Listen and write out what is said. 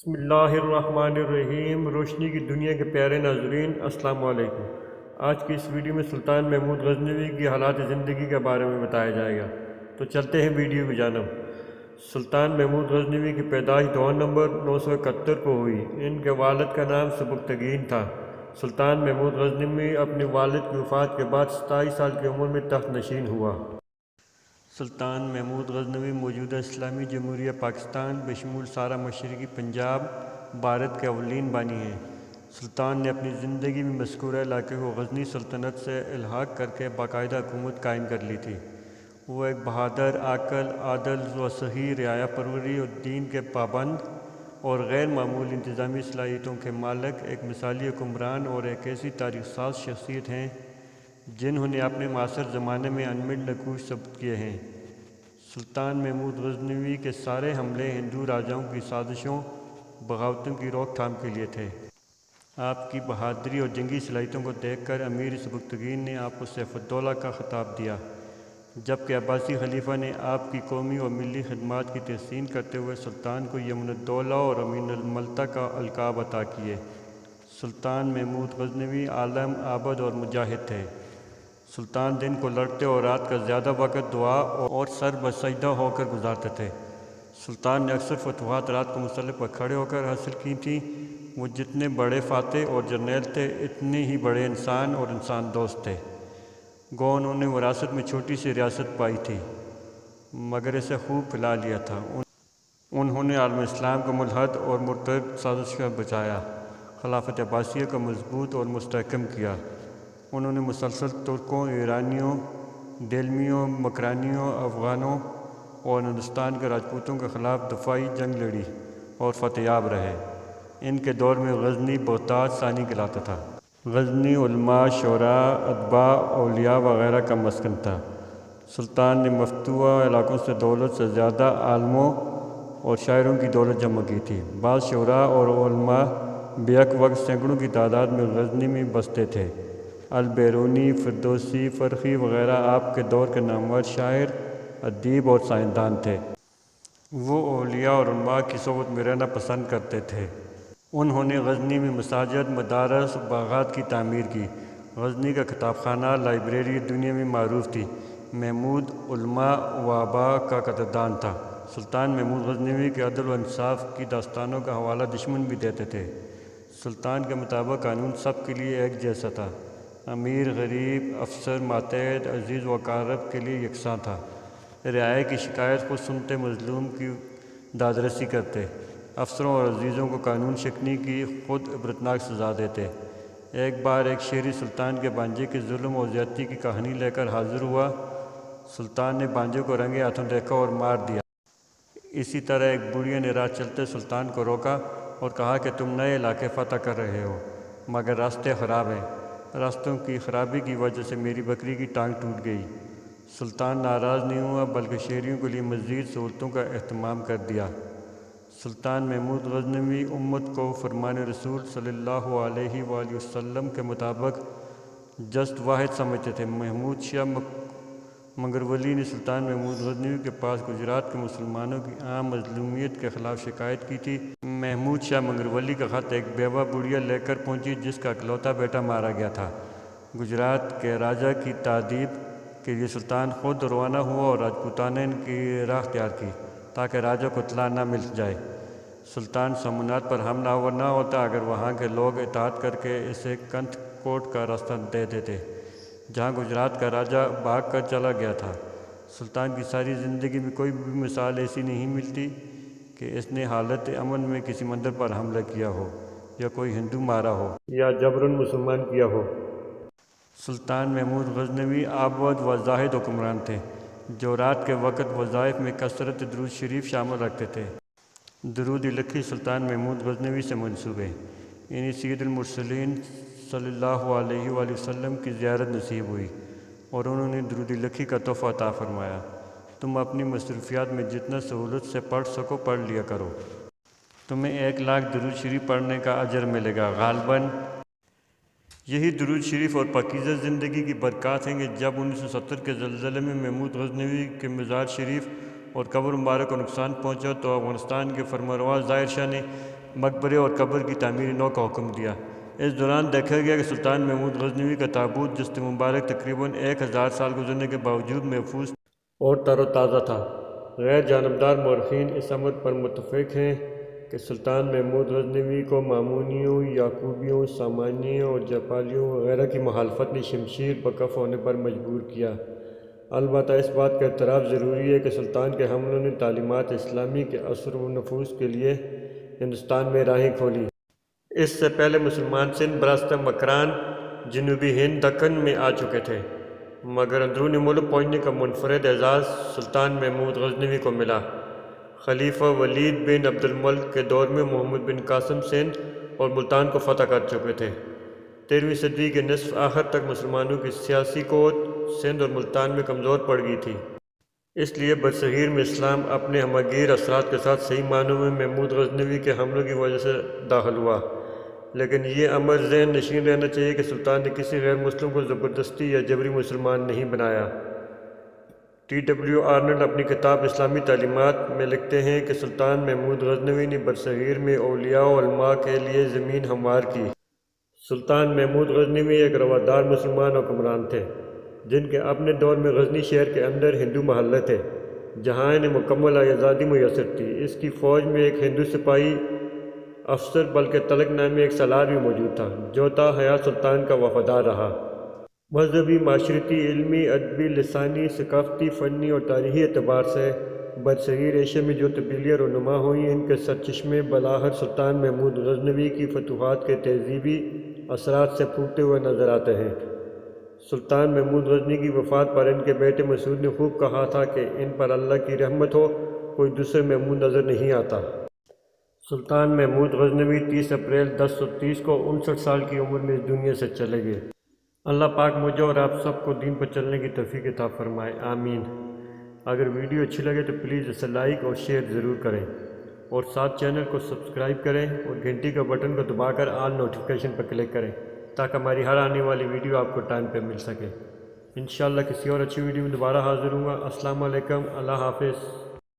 بسم اللہ الرحمن الرحیم۔ روشنی کی دنیا کے پیارے ناظرین، السلام علیکم۔ آج کی اس ویڈیو میں سلطان محمود غزنوی کی حالات زندگی کے بارے میں بتایا جائے گا، تو چلتے ہیں ویڈیو کی جانب۔ سلطان محمود غزنوی کی پیدائش 2 نومبر 971 کو ہوئی۔ ان کے والد کا نام سبکتگین تھا۔ سلطان محمود غزنوی اپنے والد کی وفات کے بعد 27 سال کی عمر میں تخت نشین ہوا۔ سلطان محمود غزنوی موجودہ اسلامی جمہوریہ پاکستان بشمول سارا مشرقی پنجاب بھارت کے اولین بانی ہیں۔ سلطان نے اپنی زندگی میں مذکورہ علاقے کو غزنی سلطنت سے الحاق کر کے باقاعدہ حکومت قائم کر لی تھی۔ وہ ایک بہادر، عاقل، عادل و صحیح رعایا پروری اور دین کے پابند اور غیر معمولی انتظامی صلاحیتوں کے مالک ایک مثالی حکمران اور ایک ایسی تاریخ ساز شخصیت ہیں جنہوں نے اپنے معاصر زمانے میں انمٹ نقوش ثبت کیے ہیں۔ سلطان محمود غزنوی کے سارے حملے ہندو راجاؤں کی سازشوں، بغاوتوں کی روک تھام کے لیے تھے۔ آپ کی بہادری اور جنگی صلاحیتوں کو دیکھ کر امیر سبکتگین نے آپ کو سیف الدولہ کا خطاب دیا، جبکہ عباسی خلیفہ نے آپ کی قومی اور ملی خدمات کی تحسین کرتے ہوئے سلطان کو یمن الدولہ اور امین الملتہ کا القاب عطا کیے۔ سلطان محمود غزنوی عالم، عابد اور مجاہد تھے۔ سلطان دن کو لڑتے اور رات کا زیادہ وقت دعا اور سر بسجدہ ہو کر گزارتے تھے۔ سلطان نے اکثر فتوحات رات کو مسلح پر کھڑے ہو کر حاصل کی تھیں۔ وہ جتنے بڑے فاتح اور جرنیل تھے، اتنے ہی بڑے انسان اور انسان دوست تھے۔ گو انہوں نے وراثت میں چھوٹی سی ریاست پائی تھی، مگر اسے خوب پھیلا لیا تھا۔ انہوں نے عالم اسلام کو ملحد اور مرتد سازش سے بچایا، خلافت عباسیہ کو مضبوط اور مستحکم کیا۔ انہوں نے مسلسل ترکوں، ایرانیوں، دیلمیوں، مکرانیوں، افغانوں اور ہندوستان کے راجپوتوں کے خلاف دفاعی جنگ لڑی اور فتح یاب رہے۔ ان کے دور میں غزنی بغداد ثانی کہلاتا تھا۔ غزنی علماء، شعراء، ادباء، اولیاء وغیرہ کا مسکن تھا۔ سلطان نے مفتوحہ علاقوں سے دولت سے زیادہ عالموں اور شاعروں کی دولت جمع کی تھی۔ بعض شعراء اور علماء بیک وقت سینکڑوں کی تعداد میں غزنی میں بستے تھے۔ البیرونی، فردوسی، فرخی وغیرہ آپ کے دور کے نامور شاعر، ادیب اور سائنسدان تھے۔ وہ اولیاء اور علماء کی صحبت میں رہنا پسند کرتے تھے۔ انہوں نے غزنی میں مساجد، مدارس، باغات کی تعمیر کی۔ غزنی کا کتاب خانہ، لائبریری دنیا میں معروف تھی۔ محمود علماء و آباء کا قدردان تھا۔ سلطان محمود غزنوی کے عدل و انصاف کی داستانوں کا حوالہ دشمن بھی دیتے تھے۔ سلطان کے مطابق قانون سب کے لیے ایک جیسا تھا۔ امیر، غریب، افسر، ماتحت، عزیز و اقارب کے لیے یکساں تھا۔ رعایا کی شکایت خود سنتے، مظلوم کی دادرسی کرتے۔ افسروں اور عزیزوں کو قانون شکنی کی خود عبرتناک سزا دیتے۔ ایک بار ایک شہری سلطان کے بانجے کے ظلم اور زیادتی کی کہانی لے کر حاضر ہوا۔ سلطان نے بانجے کو رنگے ہاتھوں دیکھا اور مار دیا۔ اسی طرح ایک بڑھیا نے راہ چلتے سلطان کو روکا اور کہا کہ تم نئے علاقے فتح کر رہے ہو، مگر راستے خراب ہیں۔ راستوں کی خرابی کی وجہ سے میری بکری کی ٹانگ ٹوٹ گئی۔ سلطان ناراض نہیں ہوا، بلکہ شہریوں کے لیے مزید سہولتوں کا اہتمام کر دیا۔ سلطان محمود غزنوی امت کو فرمان رسول صلی اللہ علیہ وآلہ وسلم کے مطابق جست واحد سمجھتے تھے۔ محمود شاہ منگرولی نے سلطان محمود غزنوی کے پاس گجرات کے مسلمانوں کی عام مظلومیت کے خلاف شکایت کی تھی۔ محمود شاہ منگرولی کا خط ایک بیوہ بڑھیا لے کر پہنچی جس کا اکلوتا بیٹا مارا گیا تھا۔ گجرات کے راجا کی تادیب کے لیے سلطان خود روانہ ہوا اور راجپوتانہ کی راہ اختیار کی تاکہ راجا کو اطلاع نہ مل جائے۔ سلطان سومنات پر حملہ آور نہ ہوتا اگر وہاں کے لوگ اطاعت کر کے اسے کنتھ کوٹ کا راستہ دے دیتے، جہاں گجرات کا راجا بھاگ کر چلا گیا تھا۔ سلطان کی ساری زندگی میں کوئی بھی مثال ایسی نہیں ملتی کہ اس نے حالت امن میں کسی مندر پر حملہ کیا ہو یا کوئی ہندو مارا ہو یا جبراً مسلمان کیا ہو۔ سلطان محمود غزنوی عابد و زاہد حکمران تھے جو رات کے وقت وظائف میں کثرت درود شریف شامل رکھتے تھے۔ درود الہی سلطان محمود غزنوی سے منسوب ہے۔ انہیں سید المرسلین صلی اللہ علیہ وآلہ وسلم کی زیارت نصیب ہوئی اور انہوں نے درود الہی کا تحفہ عطا فرمایا۔ تم اپنی مصروفیات میں جتنا سہولت سے پڑھ سکو پڑھ لیا کرو، تمہیں 1,00,000 درود شریف پڑھنے کا اجر ملے گا۔ غالباً یہی درود شریف اور پاکیزہ زندگی کی برکات ہیں کہ جب 1970 کے زلزلے میں محمود غزنوی کے مزار شریف اور قبر مبارک کو نقصان پہنچا تو افغانستان کے فرمانروا ظاہر شاہ نے مقبرے اور قبر کی تعمیر نو کا حکم دیا۔ اس دوران دیکھا گیا کہ سلطان محمود غزنوی کا تابوت جسد مبارک تقریباً 1000 سال گزرنے کے باوجود محفوظ اور تر و تازہ تھا۔ غیر جانبدار مورخین اس امر پر متفق ہیں کہ سلطان محمود غزنوی کو مامونیوں، یعقوبیوں، سامانیوں اور جاپالیوں وغیرہ کی مخالفت نے شمشیر بکف ہونے پر مجبور کیا۔ البتہ اس بات کا اعتراف ضروری ہے کہ سلطان کے حملوں نے تعلیمات اسلامی کے اثر و نفوذ کے لیے ہندوستان میں راہیں کھولی۔ اس سے پہلے مسلمان سندھ، براستہ مکران، جنوبی ہند، دکن میں آ چکے تھے، مگر اندرونی ملک پہنچنے کا منفرد اعزاز سلطان محمود غزنوی کو ملا۔ خلیفہ ولید بن عبد الملک کے دور میں محمد بن قاسم سندھ اور ملتان کو فتح کر چکے تھے۔ 13ویں صدی کے نصف آخر تک مسلمانوں کی سیاسی قوت سندھ اور ملتان میں کمزور پڑ گئی تھی۔ اس لیے برصغیر میں اسلام اپنے ہمگیر اثرات کے ساتھ صحیح معنوں میں محمود غزنوی کے حملوں کی وجہ سے داخل ہوا، لیکن یہ امر ذہن نشین رہنا چاہیے کہ سلطان نے کسی غیر مسلم کو زبردستی یا جبری مسلمان نہیں بنایا۔ TW آرنلڈ اپنی کتاب اسلامی تعلیمات میں لکھتے ہیں کہ سلطان محمود غزنوی نے برصغیر میں اولیاء و علماء کے لیے زمین ہموار کی۔ سلطان محمود غزنوی ایک روادار مسلمان حکمران تھے، جن کے اپنے دور میں غزنی شہر کے اندر ہندو محلے تھے، جہاں انہیں مکمل آزادی میسر تھی۔ اس کی فوج میں ایک ہندو سپاہی افسر بلکہ تلک نامی ایک سالار بھی موجود تھا، جو تا حیات سلطان کا وفادار رہا۔ مذہبی، معاشرتی، علمی، ادبی، لسانی، ثقافتی، فنی اور تاریخی اعتبار سے برصغیر ایشیا میں جو تبدیلیاں رونما ہوئیں، ان کے سرچشمے بلاخر سلطان محمود غزنوی کی فتوحات کے تہذیبی اثرات سے پھوٹتے ہوئے نظر آتے ہیں۔ سلطان محمود غزنوی کی وفات پر ان کے بیٹے مسعود نے خوب کہا تھا کہ ان پر اللہ کی رحمت ہو، کوئی دوسرے محمود نظر نہیں آتا۔ سلطان محمود غزنوی 30 اپریل 1030 کو 59 سال کی عمر میں اس دنیا سے چلے گئے۔ اللہ پاک مجھے اور آپ سب کو دین پر چلنے کی توفیق عطا فرمائے، آمین۔ اگر ویڈیو اچھی لگے تو پلیز اسے لائک اور شیئر ضرور کریں، اور ساتھ چینل کو سبسکرائب کریں اور گھنٹی کا بٹن کو دبا کر آل نوٹیفیکیشن پر کلک کریں تاکہ ہماری ہر آنے والی ویڈیو آپ کو ٹائم پہ مل سکے۔ انشاءاللہ کسی اور اچھی ویڈیو میں دوبارہ حاضر ہوں گا۔ السلام علیکم، اللہ حافظ۔